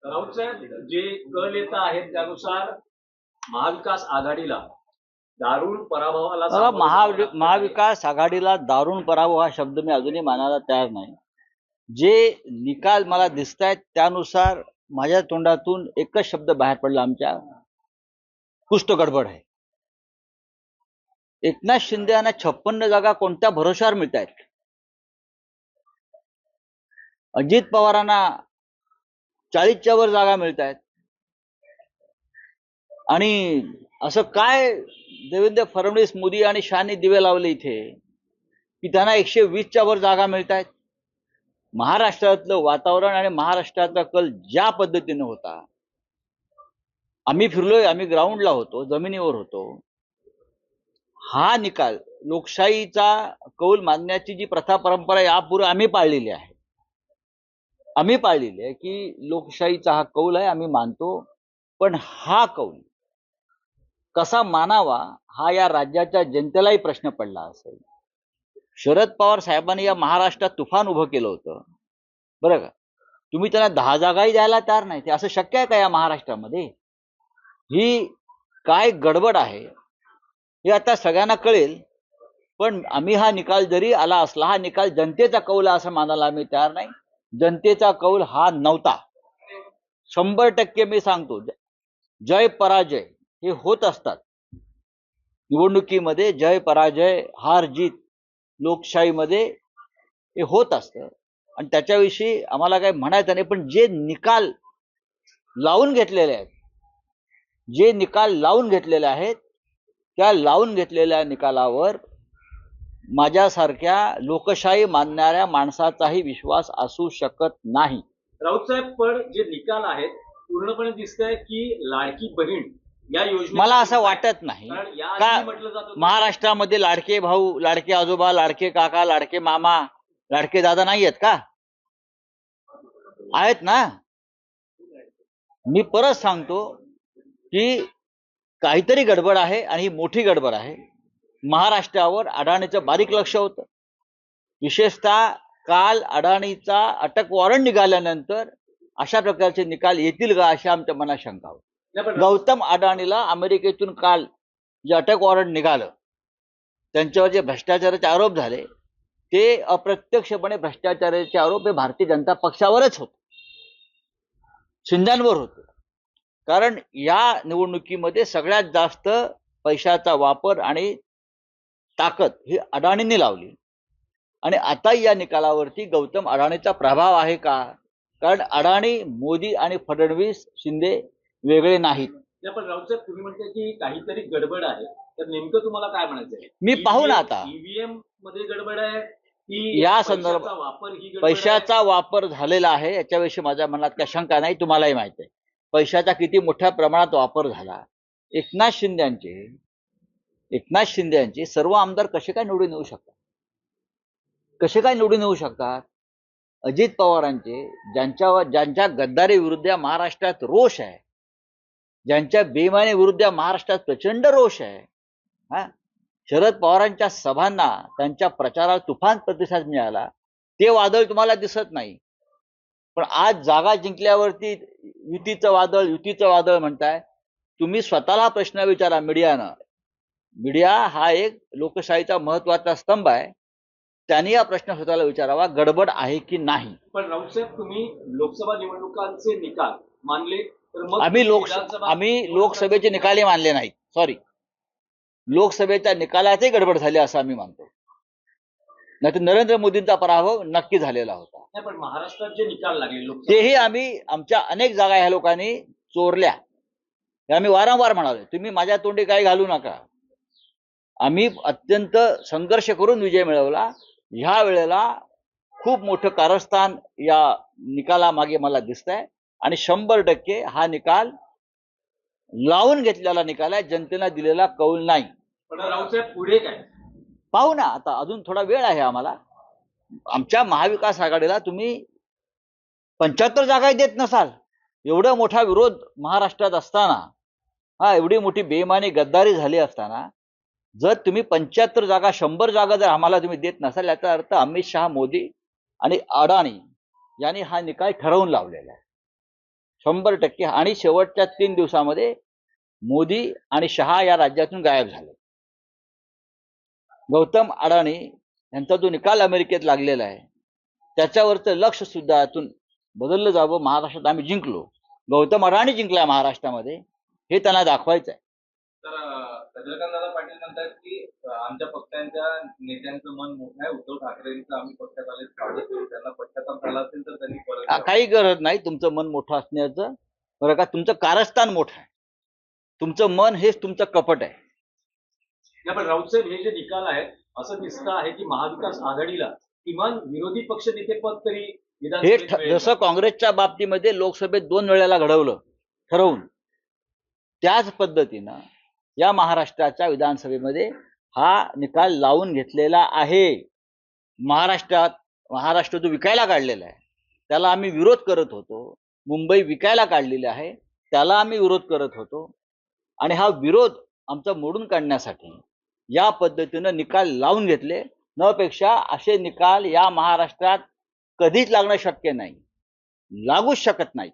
राऊत साहेब, जे कल येत आहेत त्यानुसार महाविकास आघाडीला दारुण पराभवाला महाविकास आघाडीला दारुण पराभव हा शब्द मी अजूनही मानायला तयार नाही. जे निकाल मला दिसत आहेत त्यानुसार माझ्या तोंडातून एकच शब्द बाहेर पडला, आमच्या कुष्ठ गडबड आहे. एकनाथ शिंदे यांना 56 जागा कोणत्या भरोशावर मिळत आहेत? अजित पवारांना 40च्या वर जागा मिळत आहेत. आणि असं काय देवेंद्र फडणवीस, मोदी आणि शहानी दिवे लावले इथे की त्यांना 120च्या वर जागा मिळत आहेत? महाराष्ट्रातलं वातावरण आणि महाराष्ट्रातला कल ज्या पद्धतीने होता, आम्ही फिरलोय, आम्ही ग्राउंडला होतो, जमिनीवर होतो. हा निकाल लोकशाहीचा कौल मानण्याची जी प्रथा परंपरा यापूर्वी आम्ही पाळलेली आहे, की लोकशाहीचा हा कौल आहे, आम्ही मानतो. पण हा कौल कसा मानावा हा या राज्याच्या जनतेलाही प्रश्न पडला असेल. शरद पवार साहेबांनी या महाराष्ट्रात तुफान उभं केलं होतं, बरं का? तुम्ही त्यांना 10 जागाही द्यायला तयार नाही. ते असं शक्य आहे का या महाराष्ट्रामध्ये? ही काय गडबड आहे हे आता सगळ्यांना कळेल. पण आम्ही हा निकाल जरी आला असला, हा निकाल जनतेचा कौल असं मानायला आम्ही तयार नाही. जनतेचा कौल हा नव्हता. 100% मी सांगतो, जय पराजय हे होत असतात निवडणुकीमध्ये. जय पराजय, हार जीत लोकशाहीमध्ये हे होत असतं आणि त्याच्याविषयी आम्हाला काही म्हणायचं नाही. पण जे निकाल लावून घेतलेले आहेत, त्या लावून घेतलेल्या निकालावर माझ्यासारख्या लोकशाही मानणाऱ्या माणसाचाही विश्वास असू शकत नाही. राऊत साहेब, पण जे निकाल आहेत पूर्णपणे दिसतंय की लाडकी बहीण या योजने, मला असं वाटत नाही का म्हटलं जातं महाराष्ट्रामध्ये लाडके भाऊ, लाडके आजोबा, लाडके काका, लाडके मामा, लाडके दादा नाही आहेत का? आहेत ना. मी परत सांगतो की काहीतरी गडबड आहे आणि ही मोठी गडबड आहे. महाराष्ट्रावर अडाणीचं बारीक लक्ष होतं. विशेषतः काल अडाणीचा अटक वॉरंट निघाल्यानंतर अशा प्रकारचे निकाल येतील का अशी आमच्या मनात शंका होती. गौतम अडाणीला अमेरिकेतून काल जे अटक वॉरंट निघालं, त्यांच्यावर जे भ्रष्टाचाराचे आरोप झाले, ते अप्रत्यक्षपणे भ्रष्टाचाराचे आरोप हे भारतीय जनता पक्षावरच होते, शिंद्यांवर होते. कारण या निवडणुकीमध्ये सगळ्यात जास्त पैशाचा वापर आणि ताकद ही अडाणींनी लावली. आणि आता या निकालावरती गौतम अडाणीचा प्रभाव आहे का? कारण अडाणी, मोदी आणि फडणवीस, शिंदे वेगळे नाहीत. पण राऊत साहेब, तुम्ही म्हणता की काहीतरी गडबड आहे, तर नेमकं तुम्हाला काय म्हणायचंय? मी पाहू ना आता ईव्हीएम मध्ये गडबड आहे की या संदर्भात पैशाचा वापर झालेला आहे याच्याविषयी माझ्या मनात काही शंका नाही. तुम्हालाही माहिती आहे पैशाचा किती मोठ्या प्रमाणात वापर झाला. एकनाथ शिंदे सर्व आमदार कसे काय निवडून येऊ शकतात? अजित पवारांचे, ज्यांच्या गद्दारी विरुद्ध महाराष्ट्रात रोष आहे, ज्यांच्या बेईमानी विरुद्ध महाराष्ट्रात प्रचंड रोष आहे, शरद पवारांच्या सभांना, त्यांच्या प्रचाराला तुफान प्रतिसाद मिळाला, ते वादळ तुम्हाला दिसत नाही. पण आज जागा जिंकल्यावरती युतीचं वादळ म्हणताय. तुम्ही स्वतःला प्रश्न विचारा. मीडिया हा एक लोकशाहीचा महत्वाचा स्तंभ आहे. त्यांनी हा प्रश्न स्वतःला विचारावा, गडबड आहे की नाही. पण राऊत साहेब, तुम्ही लोकसभा निवडणुकांचे निकाल मानले तर मग आम्ही लोकसभेचे निकालही मानले नाहीत. सॉरी, लोकसभेच्या निकालातही गडबड झाली असं आम्ही मानतो. नाही तर नरेंद्र मोदींचा पराभव नक्की झालेला होता. पण महाराष्ट्रात जे निकाल लागले तेही आम्ही, आमच्या अनेक जागा ह्या लोकांनी चोरल्या, हे आम्ही वारंवार म्हणालो. तुम्ही माझ्या तोंडी काही घालू नका. आम्ही अत्यंत संघर्ष करून विजय मिळवला. ह्या वेळेला खूप मोठं कारस्थान या निकालामागे मला दिसतंय आणि 100% हा निकाल लावून घेतलेला निकाल आहे, जनतेला दिलेला कौल नाही. पण राऊत साहेब, पुढे काय पाहू ना. आता अजून थोडा वेळ आहे आम्हाला. आमच्या महाविकास आघाडीला तुम्ही 75 जागा देत नसाल, एवढा मोठा विरोध महाराष्ट्रात असताना, एवढी मोठी बेईमानी गद्दारी झाली असताना, जर तुम्ही 75 जागा, 100 जागा जर आम्हाला तुम्ही देत नसाल, याचा अर्थ अमित शहा, मोदी आणि अडाणी यांनी हा निकाल ठरवून लावलेला आहे. 100%. आणि शेवटच्या 3 दिवसामध्ये मोदी आणि शहा या राज्यातून गायब झाले. गौतम अडाणी यांचा जो निकाल अमेरिकेत लागलेला आहे त्याच्यावरचं लक्ष सुद्धा यातून बदललं जावं. महाराष्ट्रात आम्ही जिंकलो, गौतम अडाणी जिंकला महाराष्ट्रामध्ये, हे त्यांना दाखवायचं आहे. तर चंद्रकांतदादा पाटील म्हणतात की आमच्या पक्षांच्या नेत्यांचं मन मोठं आहे, उद्धव ठाकरेंचं आम्ही पक्षात आले स्वागत करू, त्यांना पश्चाताप झाला असेल तर त्यांनी परत यावं. काही गरज नाही तुमचं मन मोठं असण्याचं, बरं का. तुमचं कारस्थान मोठं आहे, तुमचं मन हेच तुमचं कपट आहे. नाही, पण राऊत साहेब हे जे निकाल आहेत असं दिसतं आहे की महाविकास आघाडीला किमान विरोधी पक्ष नेते पद तरी हे विधानसभेत मिळेल. जसं काँग्रेसच्या बाबतीमध्ये लोकसभेत 2 वेळेला घडवलं ठरवून, त्याच पद्धतीनं या महाराष्ट्राच्या विधानसभेमध्ये हा निकाल लावून घेतलेला आहे. महाराष्ट्र जो विकायला काढलेला आहे त्याला आम्ही विरोध करत होतो. मुंबई विकायला काढलेली आहे त्याला आम्ही विरोध करत होतो. आणि हा विरोध आमचा मोडून काढण्यासाठी या पद्धतीनं निकाल लावून घेतले. नपेक्षा असे निकाल या महाराष्ट्रात कधीच लागणं शक्य नाही, लागूच शकत नाही.